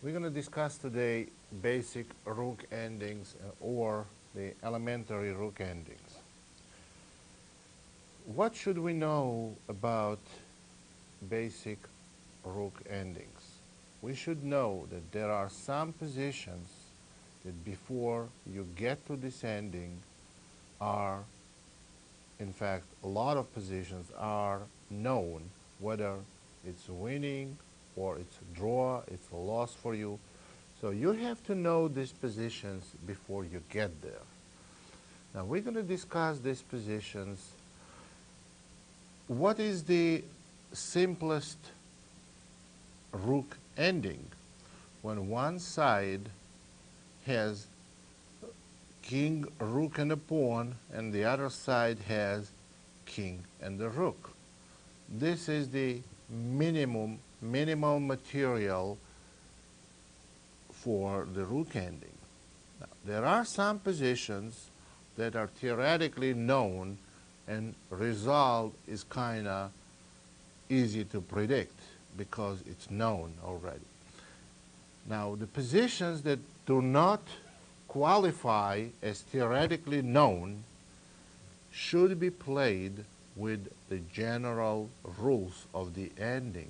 We're going to discuss today basic rook endings or the elementary rook endings. What should we know about basic rook endings? We should know that there are some positions that before you get to this ending are, in fact, a lot of positions are known, whether it's winning or it's a draw, it's a loss for you. So you have to know these positions before you get there. Now we're going to discuss these positions. What is the simplest rook ending? When one side has king, rook, and a pawn, and the other side has king and the rook. This is the minimal material for the rook ending. Now, there are some positions that are theoretically known and result is kind of easy to predict because it's known already. Now, the positions that do not qualify as theoretically known should be played with the general rules of the ending.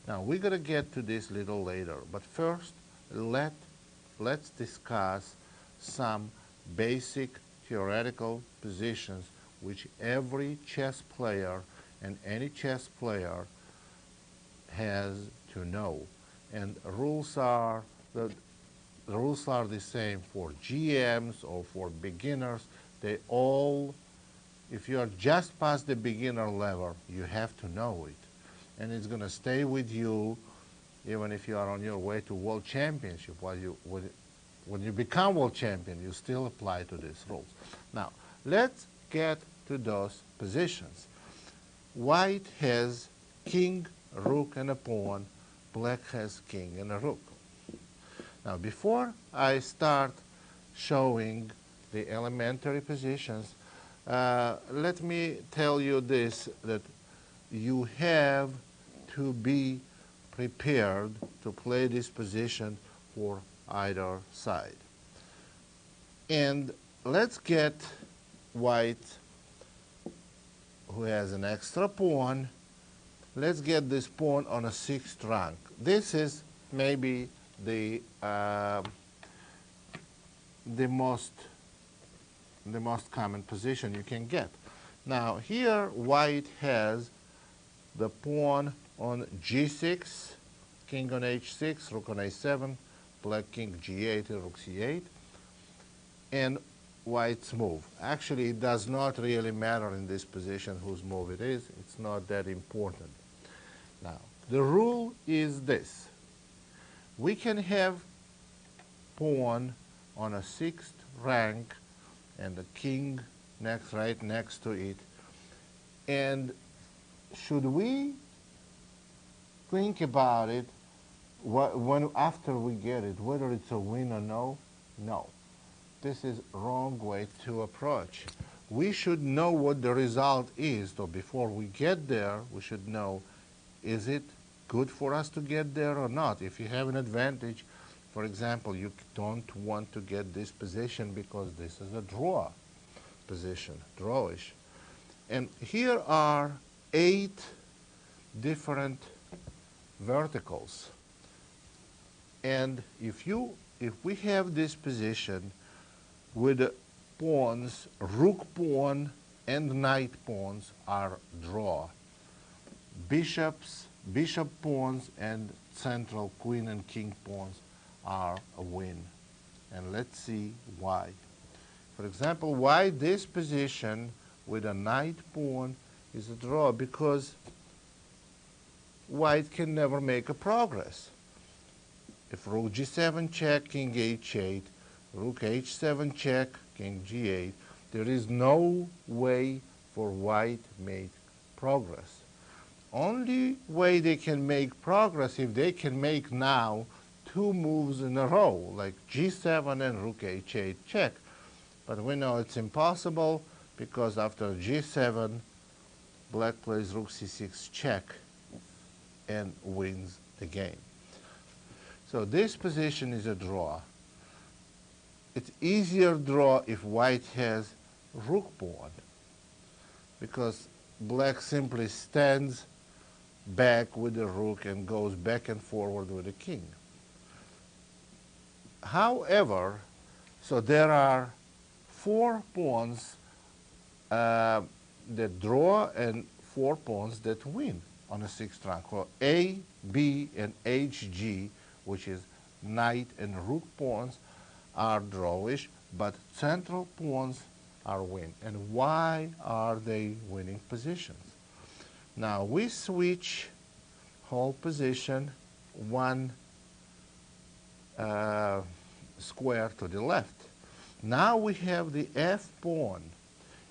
Now, we're going to get to this a little later, but first, let's discuss some basic theoretical positions which every chess player and any chess player has to know. And the rules are the same for GMs or for beginners. They all, if you are just past the beginner level, you have to know it. And it's going to stay with you even if you are on your way to world championship. When you become world champion, you still apply to these rules. Now, let's get to those positions. White has king, rook, and a pawn. Black has king and a rook. Now, before I start showing the elementary positions, let me tell you this, that you have to be prepared to play this position for either side. And let's get white, who has an extra pawn. Let's get this pawn on a 6th rank. This is maybe the most common position you can get. Now here white has the pawn on g6, king on h6, rook on a7, black king g8 and rook c8, and white's move. Actually, it does not really matter in this position whose move it is. It's not that important. Now, the rule is this. We can have pawn on a 6th rank and the king right next to it. And should we think about it after we get it, whether it's a win or no? No. This is wrong way to approach. We should know what the result is. So before we get there, we should know, is it good for us to get there or not? If you have an advantage, for example, you don't want to get this position because this is a draw position, drawish. And here are 8 different verticals. And if we have this position with the pawns, rook pawn and knight pawns are draw. Bishop pawns and central queen and king pawns are a win. And let's see why. For example, why this position with a knight pawn is a draw? Because white can never make a progress. If rook g7 check, king h8, rook h7 check, king g8, there is no way for white to make progress. Only way they can make progress if they can make now 2 moves in a row, like g7 and rook h8 check. But we know it's impossible because after g7, black plays rook c6 check and wins the game. So this position is a draw. It's easier draw if white has rook pawn, because black simply stands back with the rook and goes back and forward with the king. However, so there are 4 pawns that draw and 4 pawns that win on a 6th rank. So A, B, and HG, which is knight and rook pawns, are drawish, but central pawns are win. And why are they winning positions? Now we switch whole position 1 square to the left. Now we have the F pawn,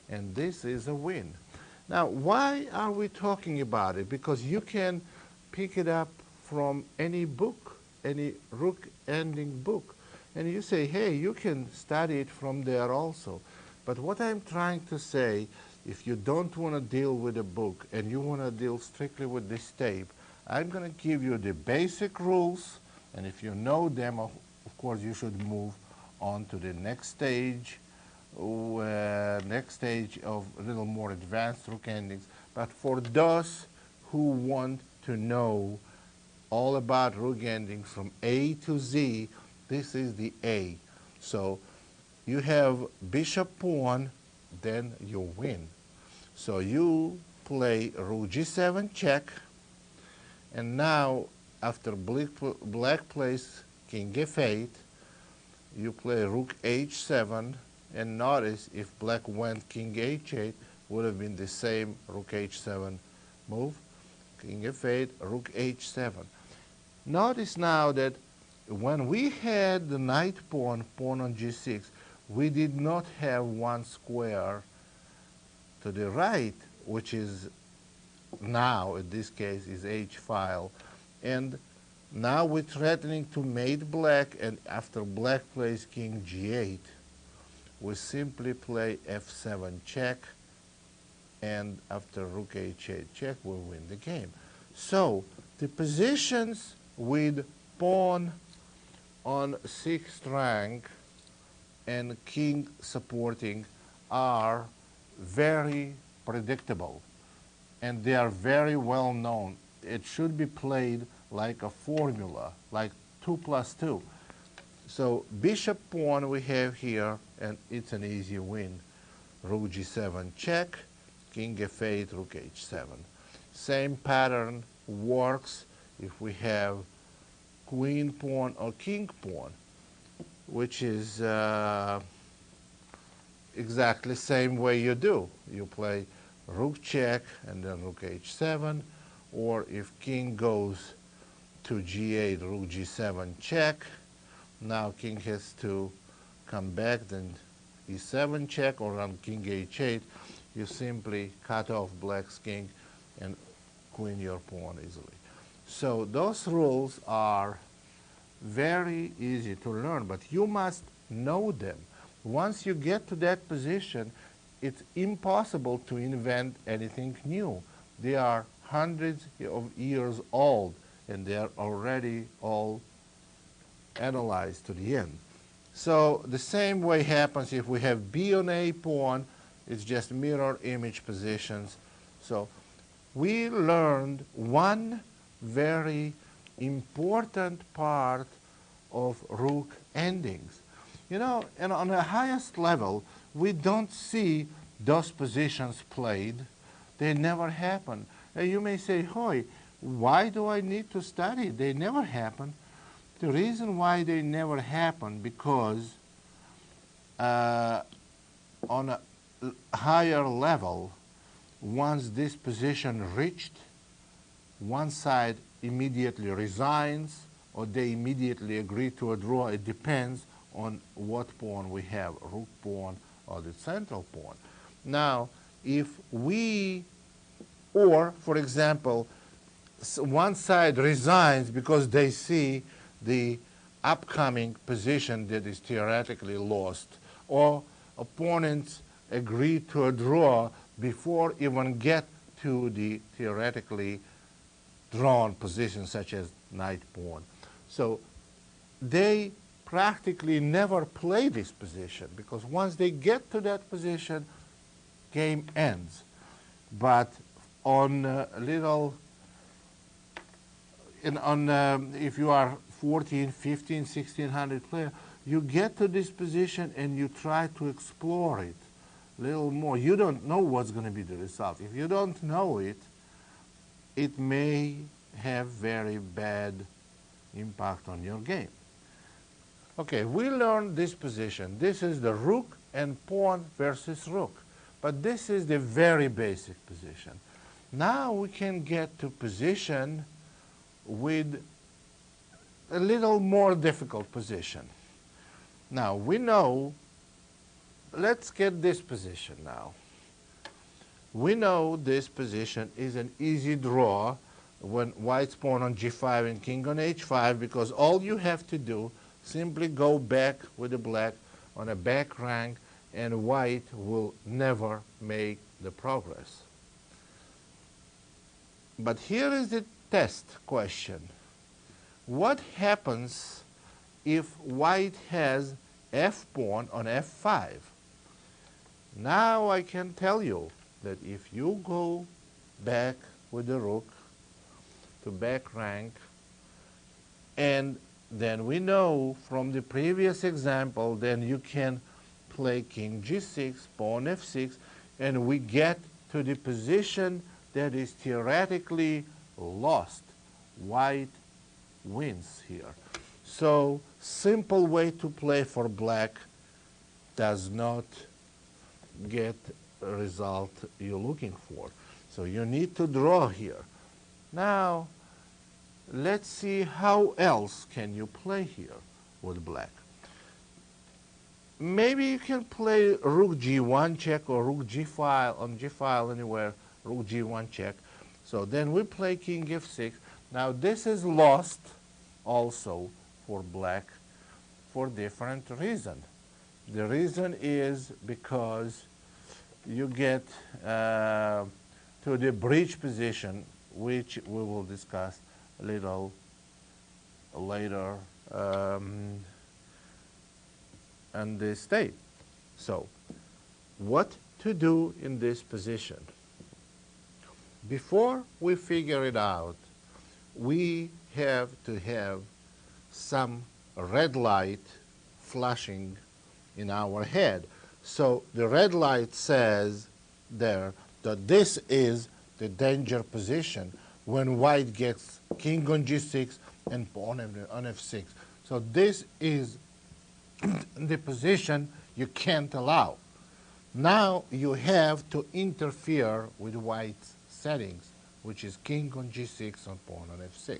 and this is a win. Now, why are we talking about it? Because you can pick it up from any book, any rook ending book, and you say, hey, you can study it from there also. But what I'm trying to say, if you don't want to deal with a book and you want to deal strictly with this tape, I'm going to give you the basic rules, and if you know them, of course, you should move on to the next stage of a little more advanced rook endings. But for those who want to know all about rook endings from A to Z, this is the A. So you have bishop pawn, then you win. So you play rook G7 check, and now after black plays king F8, you play rook H7, and notice if black went king H8, would have been the same rook H7 move. King F8, rook H7. Notice now that when we had the knight pawn on G6, we did not have 1 square to the right, which is now, in this case, is H file. And now we're threatening to mate black, and after black plays king G8, we simply play F7 check, and after rook H8 check, we win the game. So the positions with pawn on 6th rank and king supporting are very predictable, and they are very well known. It should be played like a formula, like 2 plus 2. So bishop pawn we have here, and it's an easy win. Rook G7 check, king F8, rook H7. Same pattern works if we have queen pawn or king pawn, which is exactly same way you do. You play rook check and then rook H7, or if king goes to G8, rook G7 check. Now king has to come back, then E7 check, or on king H8, you simply cut off black's king and queen your pawn easily. So those rules are very easy to learn, but you must know them. Once you get to that position, it's impossible to invent anything new. They are hundreds of years old, and they are already all analyzed to the end. So the same way happens if we have B on A pawn. It's just mirror image positions. So we learned one very important part of rook endings. You know, and on the highest level, we don't see those positions played. They never happen. And you may say, "Hoy, why do I need to study? They never happen." The reason why they never happen, because on a higher level, once this position reached, one side immediately resigns, or they immediately agree to a draw. It depends on what pawn we have, rook pawn or the central pawn. Now, if we, or for example, one side resigns because they see the upcoming position that is theoretically lost, or opponents agree to a draw before even get to the theoretically drawn position, such as knight pawn. So they practically never play this position, because once they get to that position, game ends. But on little, if you are 14, 15, 1600 player, you get to this position and you try to explore it a little more. You don't know what's going to be the result. If you don't know it, it may have very bad impact on your game. Okay, we learned this position. This is the rook and pawn versus rook. But this is the very basic position. Now we can get to position with a little more difficult position. Now we know, let's get this position now. We know this position is an easy draw when white's pawn on g5 and king on h5, because all you have to do, simply go back with the black on a back rank, and white will never make the progress. But here is the test question. What happens if white has f pawn on f5? Now I can tell you that if you go back with the rook to back rank, and then we know from the previous example, then you can play king g6, pawn f6, and we get to the position that is theoretically lost. White wins here. So simple way to play for black does not get a result you're looking for. So you need to draw here. Now let's see how else can you play here with black. Maybe you can play rook g1 check or rook g file on g file anywhere, rook g1 check. So then we play king f6. Now this is lost also for black for different reason. The reason is because you get to the bridge position, which we will discuss a little later on this state. So what to do in this position? Before we figure it out, we have to have some red light flashing in our head. So the red light says there that this is the danger position when white gets king on g6 and pawn on f6. So this is the position you can't allow. Now you have to interfere with white's settings, which is king on g6 and pawn on f6.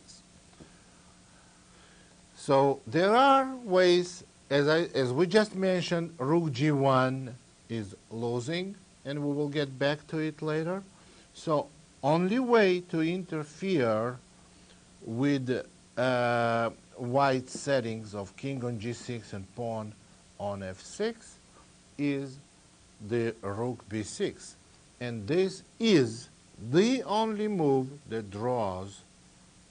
So there are ways, as we just mentioned, rook g1 is losing, and we will get back to it later. So only way to interfere with white settings of king on g6 and pawn on f6 is the rook b6. And this is the only move that draws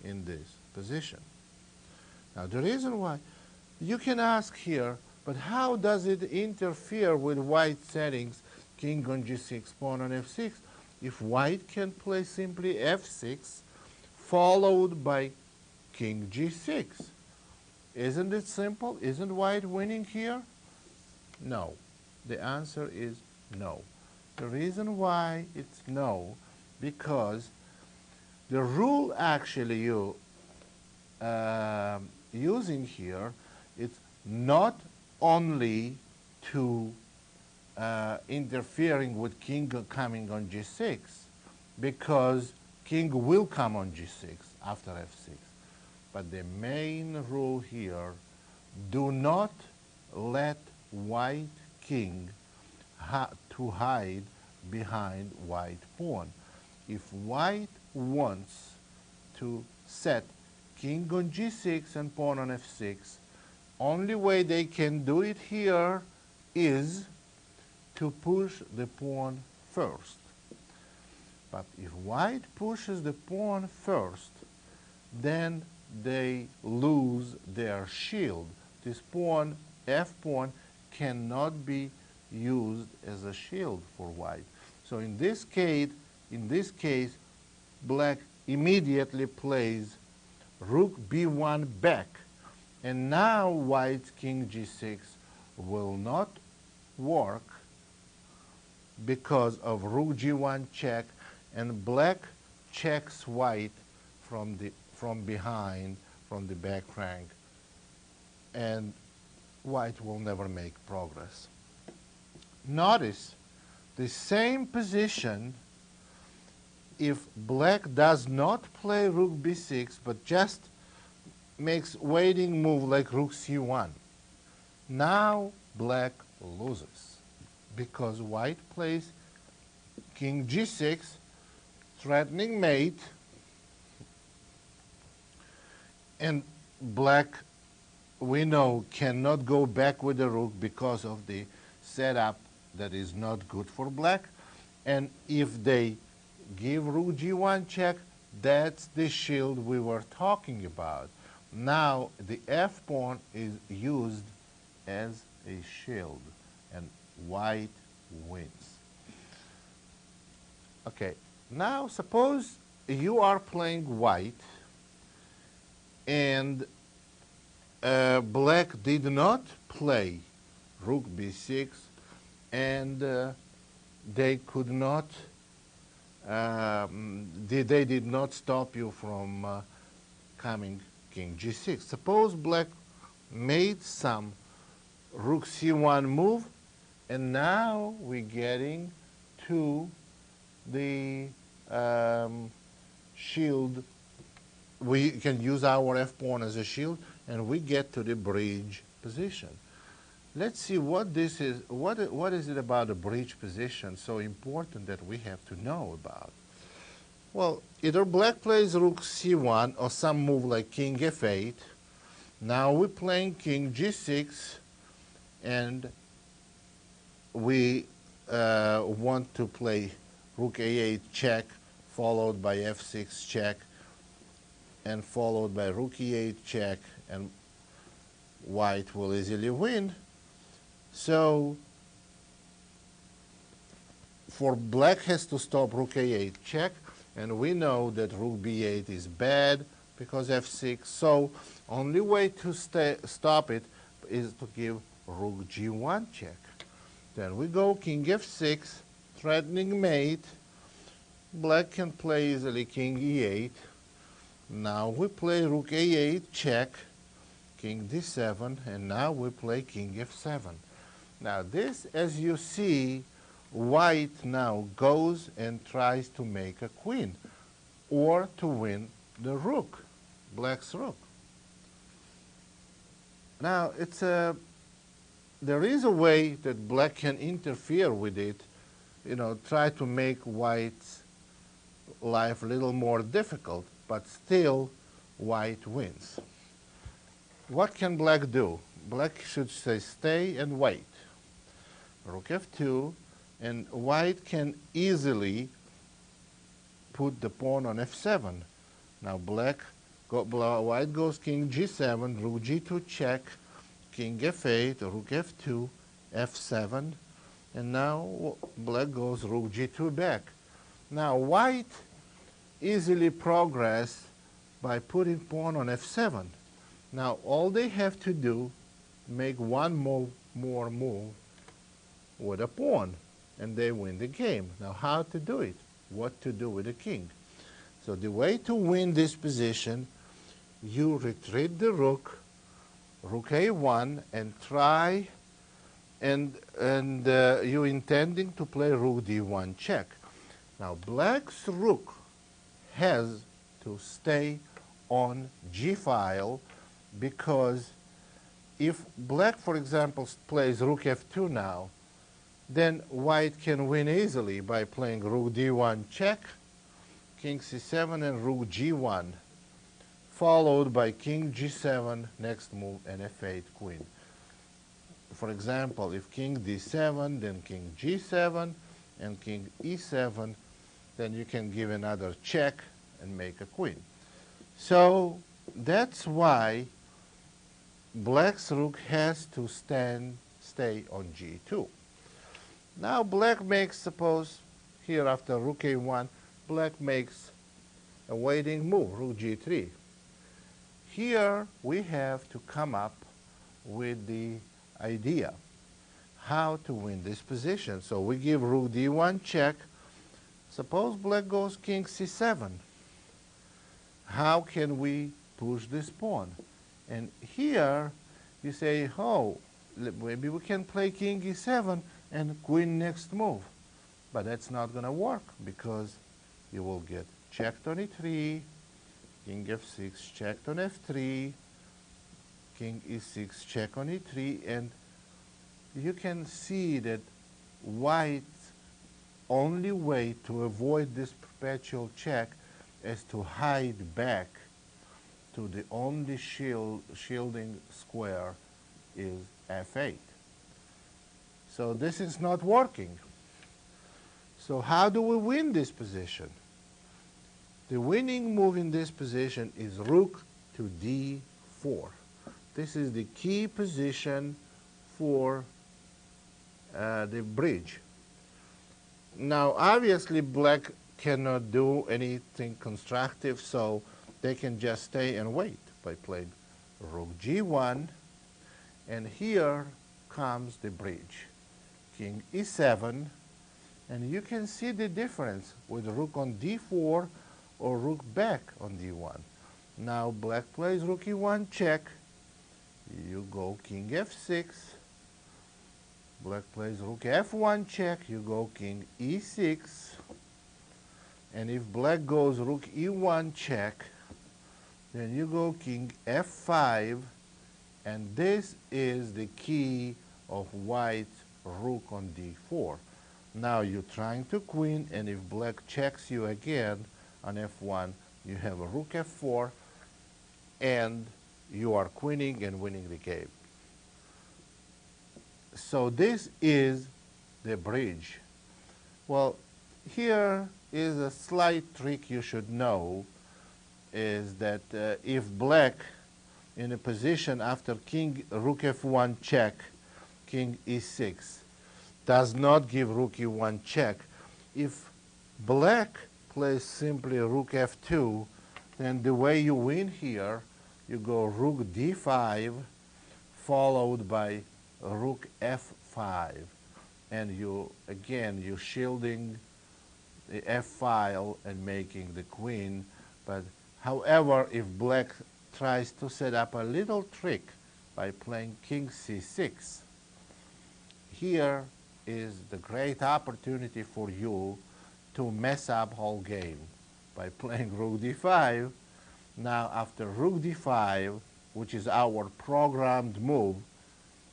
in this position. Now the reason why, you can ask here, but how does it interfere with white settings, king on g6, pawn on f6, if white can play simply f6 followed by king g6? Isn't it simple? Isn't white winning here? No. The answer is no. The reason why it's no, because the rule actually you using here, it's not only to interfering with king coming on g6, because king will come on g6 after f6. But the main rule here, do not let white king to hide behind white pawn. If white wants to set king on g6 and pawn on f6, only way they can do it here is to push the pawn first. But if white pushes the pawn first, then they lose their shield. This pawn, f pawn, cannot be used as a shield for white. So in this case, black immediately plays rook b1 back, and now white's king g6 will not work because of rook g1 check, and black checks white from behind, from the back rank, and white will never make progress. Notice the same position if black does not play rook b6 but just makes waiting move like rook c1. Now black loses because white plays king g6, threatening mate, and black, we know, cannot go back with the rook because of the setup that is not good for black. And if they give rook g1 check, that's the shield we were talking about. Now the f pawn is used as a shield, and white wins. Okay, now suppose you are playing white and black did not play rook b6, and they could not, they did not stop you from coming king g6. Suppose black made some rook c1 move, and now we're getting to the shield. We can use our f pawn as a shield, and we get to the bridge position. Let's see what this is. What is it about the bridge position so important that we have to know about? Well, either black plays rook c1 or some move like king f8. Now we're playing king g6, and we want to play rook a8 check, followed by f6 check, and followed by rook e8 check, and white will easily win. So for black has to stop rook a8 check, and we know that rook b8 is bad because f6. So only way to stop it is to give rook g1 check. Then we go king f6, threatening mate. Black can play easily king e8. Now we play rook a8 check, king d7, and now we play king f7. Now this, as you see, white now goes and tries to make a queen or to win the rook, black's rook. Now there is a way that black can interfere with it, try to make white's life a little more difficult, but still white wins. What can black do? Black should say stay and wait. Rook f2, and white can easily put the pawn on f7. Now white goes king g7, rook g2 check, king f8, rook f2, f7, and now black goes rook g2 back. Now white easily progress by putting pawn on f7. Now all they have to do, make one more move with a pawn, and they win the game. Now how to do it? What to do with the king? So the way to win this position, you retreat the rook, rook a1, and try, and you intending to play rook d1 check. Now black's rook has to stay on g-file, because if black, for example, plays rook f2 now, then white can win easily by playing rook d1 check, king c7, and rook g1, followed by king g7, next move, and f8 queen. For example, if king d7, then king g7, and king e7, then you can give another check and make a queen. So that's why black's rook has to stay on g2. Now black makes, suppose, here after rook a1, black makes a waiting move, rook g3. Here we have to come up with the idea how to win this position. So we give rook d1 check. Suppose black goes king c7. How can we push this pawn? And here you say, oh, maybe we can play king e7 and queen next move. But that's not going to work because you will get checked on e3, king f6, checked on f3, king e6, check on e3, and you can see that white's only way to avoid this perpetual check is to hide back to the only shielding square is f8. So this is not working. So how do we win this position? The winning move in this position is rook to d4. This is the key position for the bridge. Now, obviously, black cannot do anything constructive, so they can just stay and wait by playing rook g1, and here comes the bridge. King e7, and you can see the difference with rook on d4 or rook back on d1. Now black plays rook e1 check, you go king f6, black plays rook f1 check, you go king e6, and if black goes rook e1 check, then you go king f5, and this is the key of white's rook on d4. Now you're trying to queen, and if black checks you again on f1, you have a rook f4, and you are queening and winning the game. So this is the bridge. Well, here is a slight trick you should know, is that if black in a position after king rook f1 check, king e6, does not give rook e1 check, if black plays simply rook f2, then the way you win here, you go rook d5 followed by rook f5, and you again you're shielding the f file and making the queen. But however, if black tries to set up a little trick by playing king c6, here is the great opportunity for you to mess up whole game by playing rook d5. Now after rook d5, which is our programmed move,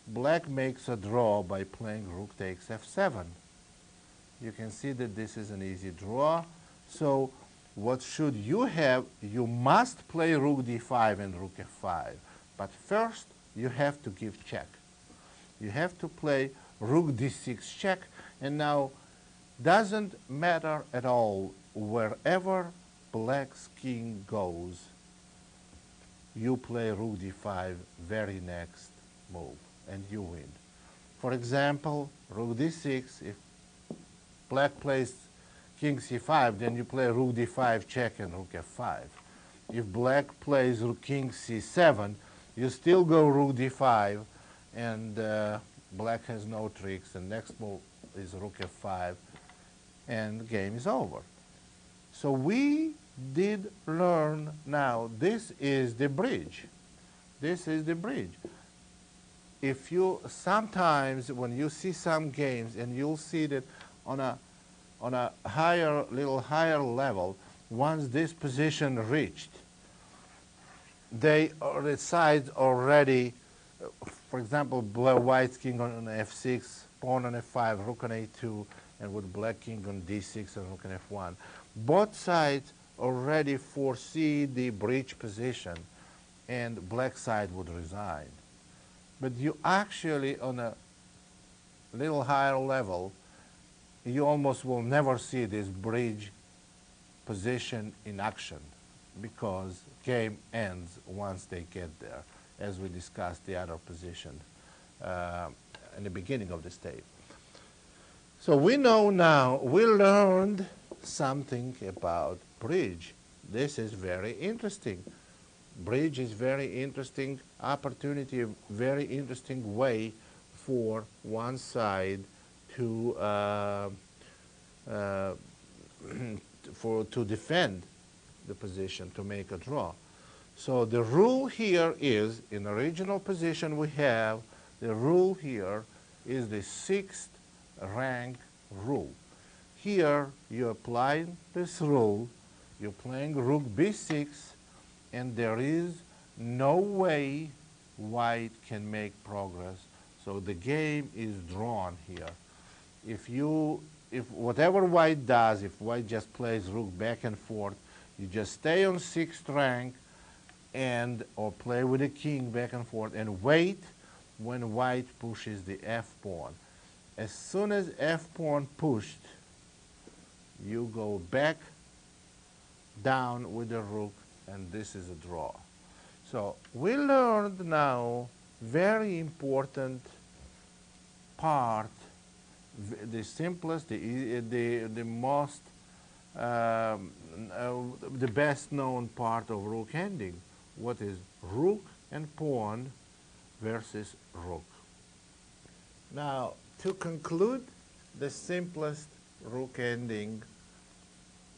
black makes a draw by playing rook takes f7. You can see that this is an easy draw. So what should you have? You must play rook d5 and rook f5. But first, you have to give check. You have to play rook d6 check. And now, doesn't matter at all wherever black's king goes, you play rook d5 very next move, and you win. For example, rook d6, if black plays king c5, then you play rook d5 check and rook f5. If black plays king c7, you still go rook d5, and black has no tricks, and next move is rook f5, and the game is over. So we did learn now, this is the bridge. This is the bridge. If you, sometimes when you see some games, and you'll see that on a higher, little higher level, once this position reached, the sides already, for example, white's king on f6, pawn on f5, rook on a2, and with black king on d6 and rook on f1. Both sides already foresee the bridge position, and black side would resign. But you actually, on a little higher level, you almost will never see this bridge position in action. because game ends once they get there, as we discussed the other position in the beginning of this tape. So we know now, we learned something about bridge. This is very interesting. Bridge is very interesting opportunity, very interesting way for one side to to defend the position, to make a draw. So the rule here is, in the original position we have, the rule here is the sixth rank rule. Here you apply this rule, you're playing rook b6, and there is no way white can make progress. So the game is drawn here. If whatever white does, if white just plays rook back and forth, you just stay on sixth rank or play with the king back and forth and wait when white pushes the f pawn. As soon as f pawn pushed, you go back down with the rook, and this is a draw. So we learned now very important part, the simplest, the most, the best known part of rook ending. What is rook and pawn versus rook. Now, to conclude the simplest rook ending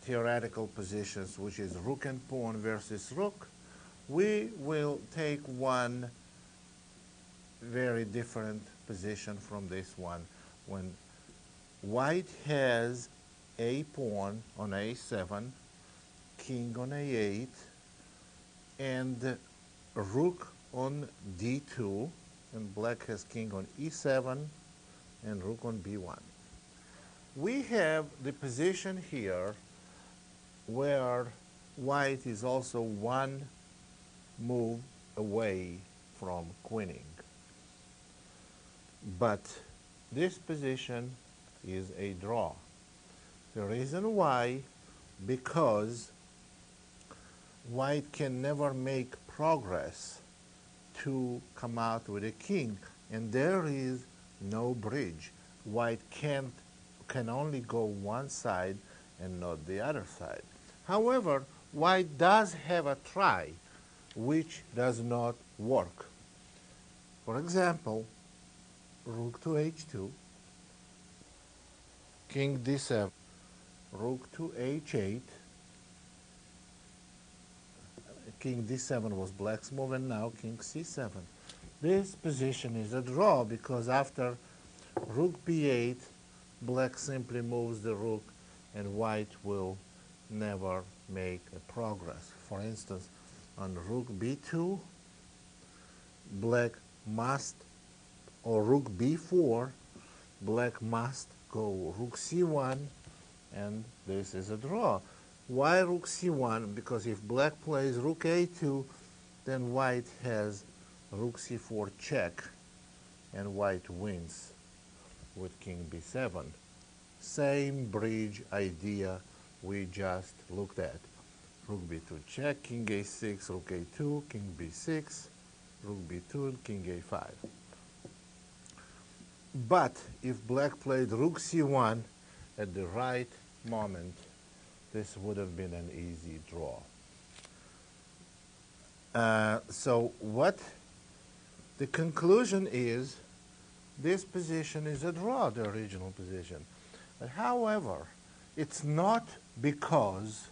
theoretical positions, which is rook and pawn versus rook, we will take one very different position from this one. When white has a pawn on a7, king on a8, and rook on d2, and black has king on e7 and rook on b1. We have the position here where white is also one move away from queening. But this position is a draw. The reason why, because white can never make progress to come out with a king, and there is no bridge. White can only go one side and not the other side. However, white does have a try which does not work. For example, rook to h2, king d7, rook to h8, king d7 was black's move, and now king c7. This position is a draw because after rook b8, black simply moves the rook and white will never make a progress. For instance, on rook b2, black must, or rook b4, black must go rook c1, and this is a draw. Why rook c1? Because if black plays rook a2, then white has rook c4 check, and white wins with king b7. Same bridge idea we just looked at. Rook b2 check, king a6, rook a2, king b6, rook b2, king a5. But if black played rook c1 at the right moment, this would have been an easy draw. So what the conclusion is, this position is a draw, the original position. But however, it's not because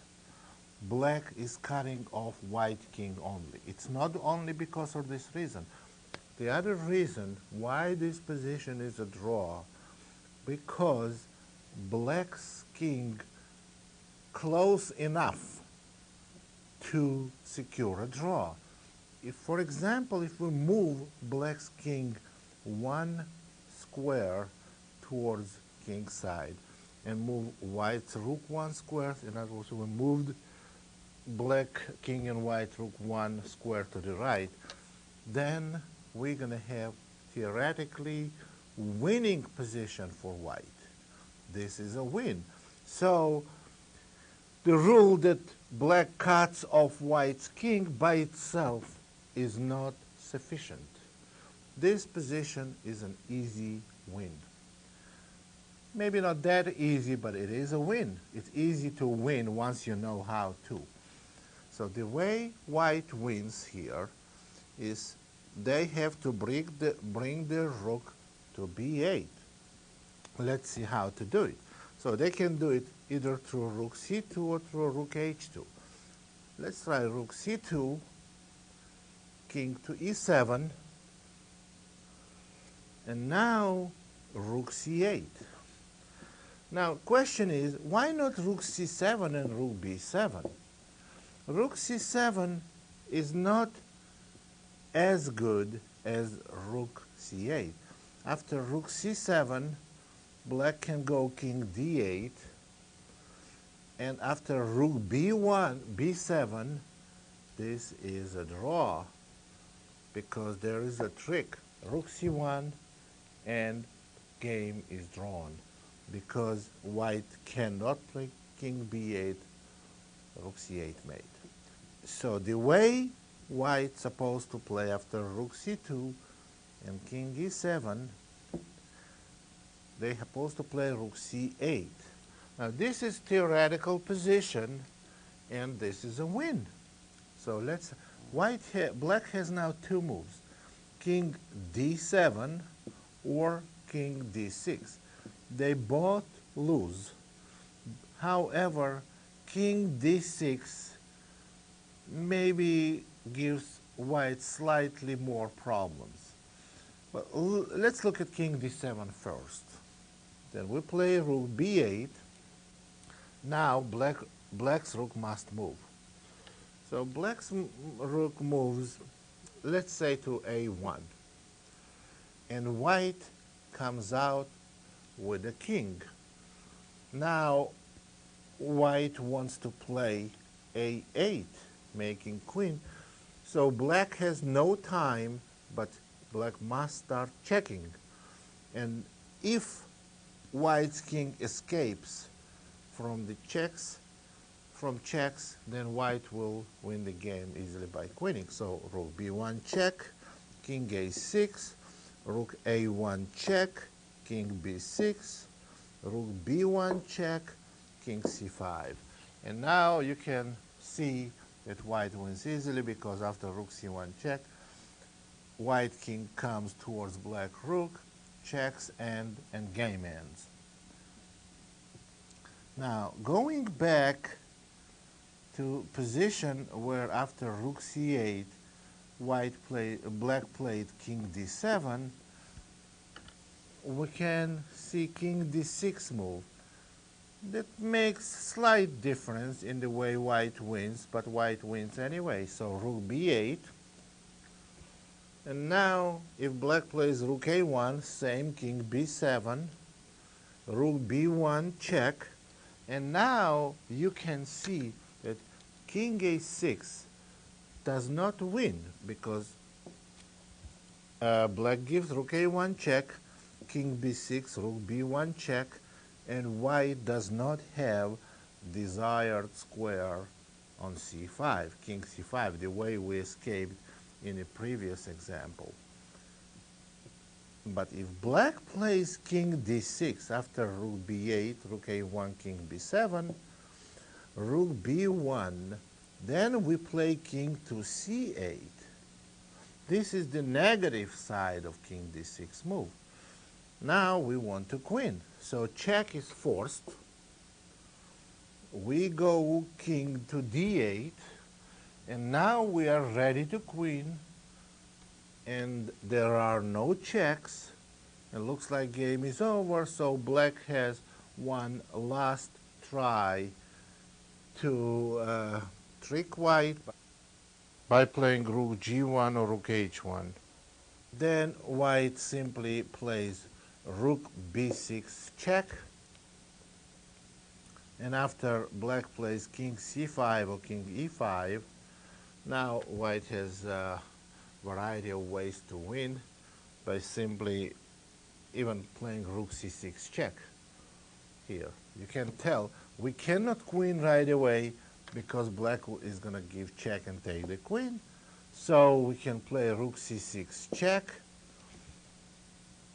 black is cutting off white king only. It's not only because of this reason. The other reason why this position is a draw, because black's king close enough to secure a draw. If, for example, if we move black's king one square towards king's side and move white's rook one square, in other words, we moved black king and white rook one square to the right, then we're going to have theoretically winning position for white. This is a win. So The rule that black cuts off white's king by itself is not sufficient. This position is an easy win. Maybe not that easy, but it is a win. It's easy to win once you know how to. So the way white wins here is they have to bring the rook to b8. Let's see how to do it. So they can do it either through rook c2 or through rook h2. Let's try rook c2, king to e7, and now rook c8. Now, question is, why not rook c7 and rook b7? Rook c7 is not as good as rook c8. After rook c7, black can go king d8, and after rook b1, b7, this is a draw, because there is a trick. Rook c1, and game is drawn, because white cannot play king b8, rook c8 mate. So the way white's supposed to play after rook c2 and king e7, they're supposed to play rook c8. Now this is theoretical position, and this is a win. So black has now two moves, king d7 or king d6. They both lose. However, king d6 maybe gives white slightly more problems. But let's look at king d7 first. Then we play rook b8. Now black's rook must move. So black's rook moves, let's say, to a1. And white comes out with a king. Now white wants to play a8, making queen. So black has no time, but black must start checking. And if white's king escapes from checks, then white will win the game easily by queening. So rook b1 check, king a6, rook a1 check, king b6, rook b1 check, king c5. And now you can see that white wins easily, because after rook c1 check, white king comes towards black rook, checks, and game ends. Now, going back to position where after rook c8, black played king d7, we can see king d6 move. That makes slight difference in the way white wins, but white wins anyway. So rook b8. And now, if black plays rook a1, same, king b7, rook b1 check, and now you can see that king a6 does not win, because black gives rook a1 check, king b6, rook b1 check, and white does not have desired square on c5, king c5, the way we escaped in a previous example. But if black plays king d6 after rook b8, rook a1, king b7, rook b1, then we play king to c8. This is the negative side of king d6 move. Now we want to queen. So check is forced. We go king to d8, and now we are ready to queen, and there are no checks. It looks like game is over, so black has one last try to trick white by playing rook g1 or rook h1. Then white simply plays rook b6 check, and after black plays king c5 or king e5, now white has a variety of ways to win by simply even playing rook c6 check here. You can tell We cannot queen right away because black is going to give check and take the queen. So we can play rook c6 check.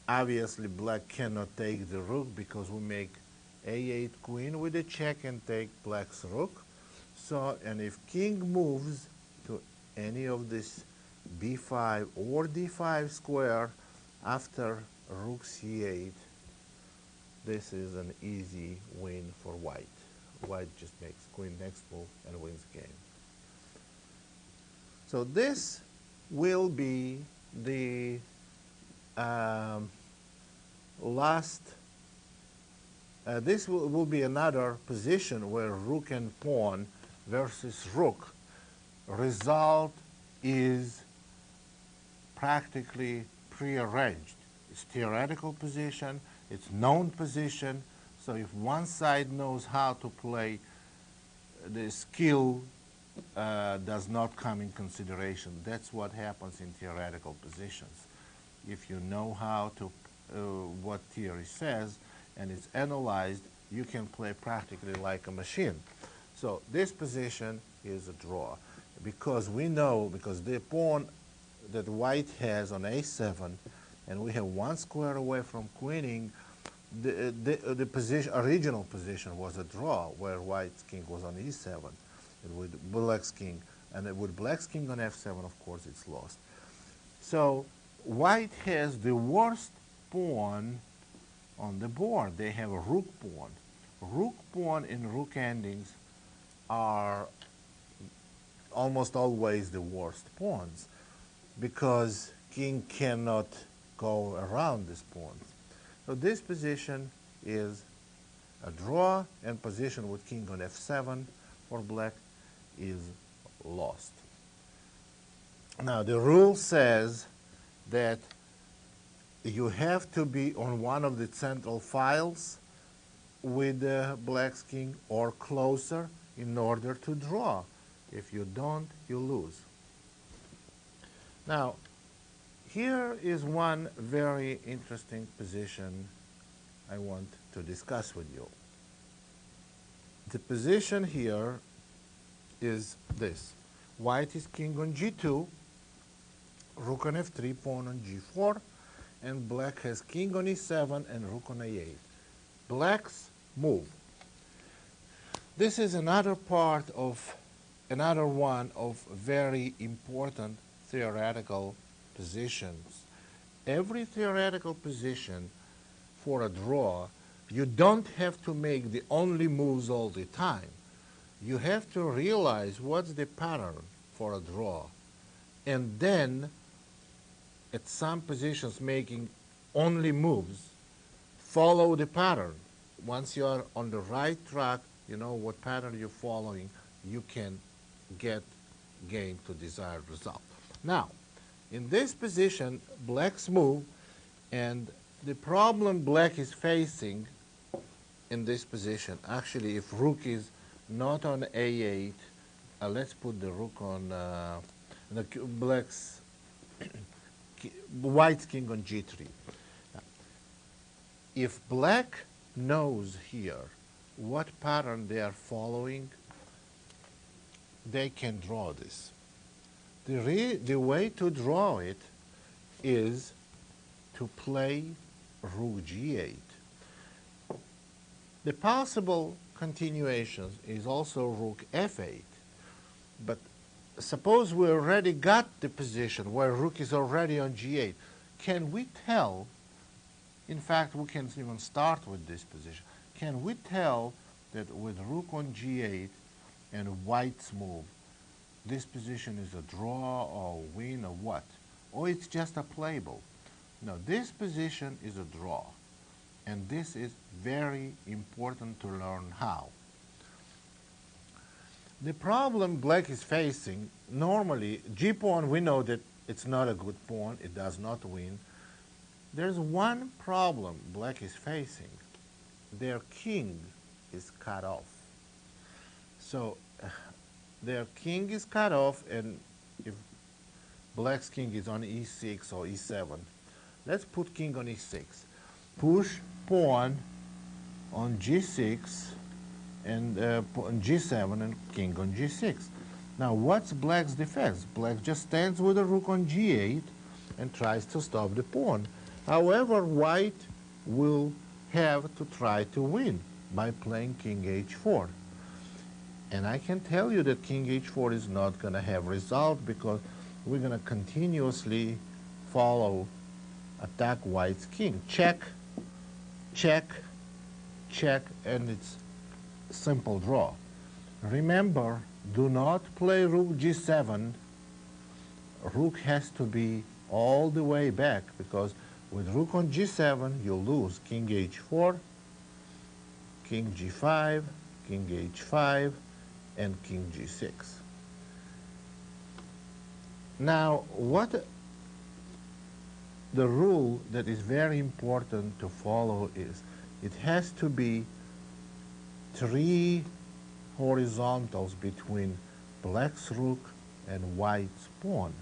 Obviously, black cannot take the rook because we make a8 queen with a check and take black's rook. So, and if king moves to any of this b5 or d5 square after rook c8, this is an easy win for white. White just makes queen next move and wins the game. So this will be the last, this will be another position where rook and pawn versus rook. Result is practically prearranged. It's theoretical position, it's known position, so if one side knows how to play, the skill does not come in consideration. That's what happens in theoretical positions. If you know how to, what theory says, and it's analyzed, you can play practically like a machine. So this position is a draw. Because we know, because the pawn that white has on a7, and we have one square away from queening, the position, original position was a draw, where white's king was on e7, and with black's king, and with black's king on f7, of course, it's lost. So white has the worst pawn on the board. They have a rook pawn. Rook pawn and rook endings are almost always the worst pawns because king cannot go around this pawn. So this position is a draw, and position with king on f7 for black is lost. Now the rule says that you have to be on one of the central files with black's king or closer in order to draw. If you don't, you lose. Now, here is one very interesting position I want to discuss with you. The position here is this. White is king on g2, rook on f3, pawn on g4, and black has king on e7 and rook on a8. Black's move. This is another one of very important theoretical positions. Every theoretical position for a draw, you don't have to make the only moves all the time. You have to realize what's the pattern for a draw, and then at some positions making only moves, follow the pattern. Once you are on the right track, you know what pattern you're following, you can get game to desired result. Now, in this position, black's move, and the problem black is facing in this position, actually if rook is not on a8, let's put the rook on the black's white's king on g3. If black knows here what pattern they are following, they can draw this. The way to draw it is to play rook g8. The possible continuations is also rook f8, but suppose we already got the position where rook is already on g8. Can we tell, in fact we can even start with this position, can we tell that with rook on g8 and white's move, this position is a draw or win or what? Or it's just a playable? No, this position is a draw. And this is very important to learn how. The problem black is facing, normally, g-pawn, we know that it's not a good pawn, it does not win. There's one problem black is facing. Their king is cut off. So their king is cut off, and if black's king is on e6 or e7, let's put king on e6. Push pawn on g6 and on g7 and king on g6. Now, what's black's defense? Black just stands with a rook on g8 and tries to stop the pawn. However, white will have to try to win by playing king h4. And I can tell you that king h4 is not going to have result because we're going to continuously follow attack white's king. Check, check, check, and it's simple draw. Remember, do not play rook g7. Rook has to be all the way back because with rook on g7 you lose king h4, king g5, king h5, and king g6. Now, what the rule that is very important to follow is it has to be 3 horizontals between black's rook and white's pawn.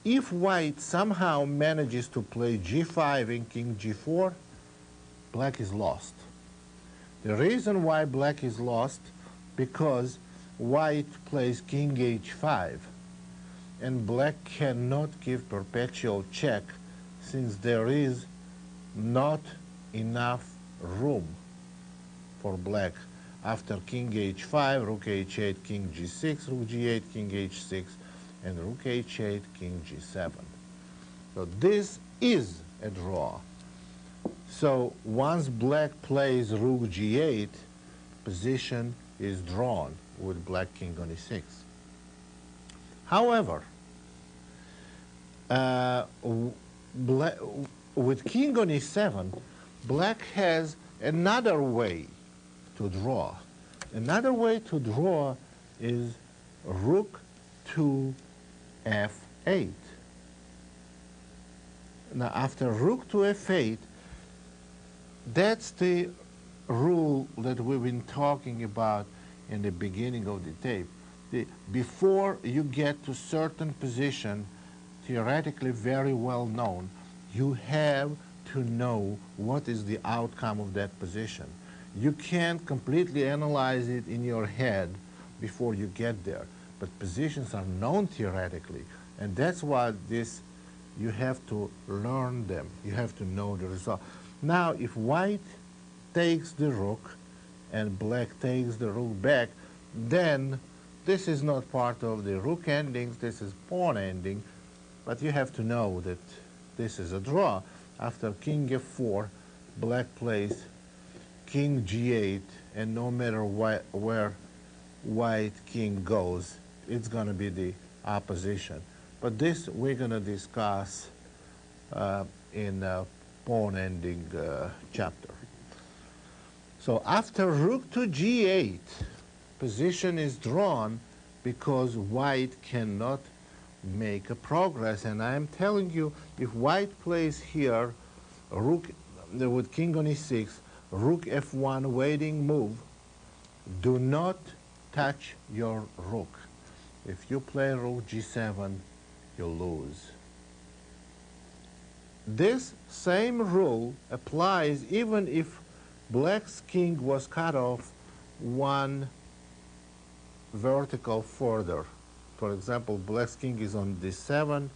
If white somehow manages to play g5 and king g4, black is lost. The reason why black is lost because white plays king h5 and black cannot give perpetual check since there is not enough room for black. After king h5, rook h8, king g6, rook g8, king h6, and rook h8, king g7. So this is a draw. So once black plays rook g8, position is drawn with black king on e6. However, with king on e7, black has another way to draw. Another way to draw is rook to f8. Now, after rook to f8, that's the rule that we've been talking about in the beginning of the tape. Before you get to certain position, theoretically very well known, you have to know what is the outcome of that position. You can't completely analyze it in your head before you get there, but positions are known theoretically, and that's why you have to learn them. You have to know the result. Now, if white takes the rook and black takes the rook back, then this is not part of the rook endings, this is pawn ending, but you have to know that this is a draw. After king f4, black plays king g8, and no matter where white king goes, it's going to be the opposition. But this we're going to discuss in pawn ending chapter. So after rook to g8, position is drawn because white cannot make a progress. And I'm telling you, if white plays here, rook with king on e6, rook f1 waiting move, do not touch your rook. If you play rook g7, you lose. This same rule applies even if black's king was cut off one vertical further. For example, black's king is on d7,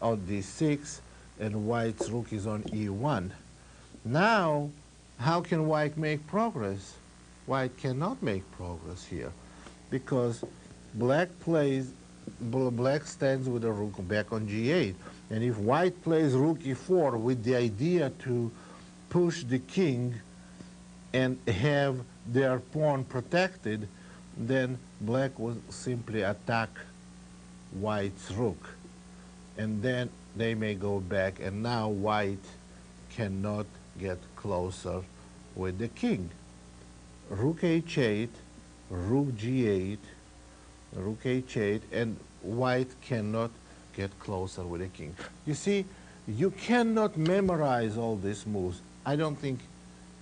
on d6, and white's rook is on e1. Now, how can white make progress? White cannot make progress here because black stands with a rook back on g8. And if white plays rook e4 with the idea to push the king and have their pawn protected, then black will simply attack white's rook. And then they may go back, and now white cannot get closer with the king. Rook h8, rook g8, rook h8, and white cannot get closer with the king. You see, you cannot memorize all these moves. I don't think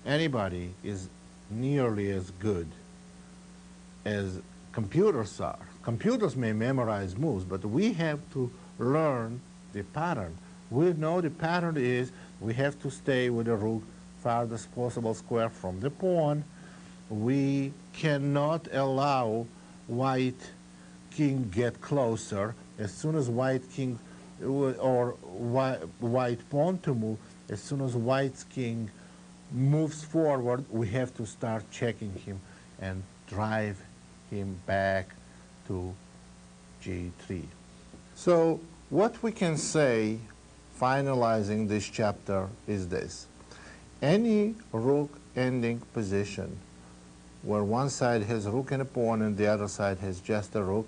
anybody is nearly as good as computers are. Computers may memorize moves, but we have to learn the pattern. We know the pattern is we have to stay with the rook farthest possible square from the pawn. we cannot allow white king get closer. As soon as white king or white pawn to move, as soon as white king moves forward, we have to start checking him and drive him back to g3. So what we can say, finalizing this chapter, is this. Any rook ending position where one side has rook and a pawn and the other side has just a rook,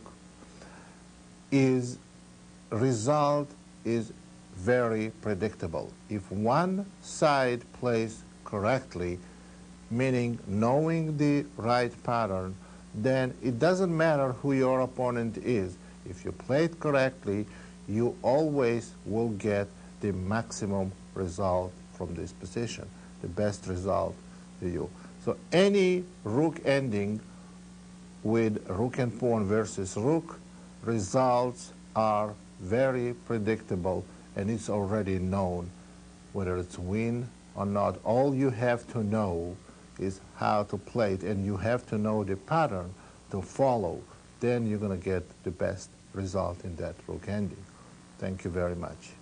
result is very predictable. If one side plays correctly, meaning knowing the right pattern, then it doesn't matter who your opponent is. If you play it correctly, you always will get the maximum result from this position, the best result to you. So any rook ending with rook and pawn versus rook, results are very predictable, and it's already known whether it's win or not. All you have to know is how to play it, and you have to know the pattern to follow. Then you're going to get the best result in that rook ending. Thank you very much.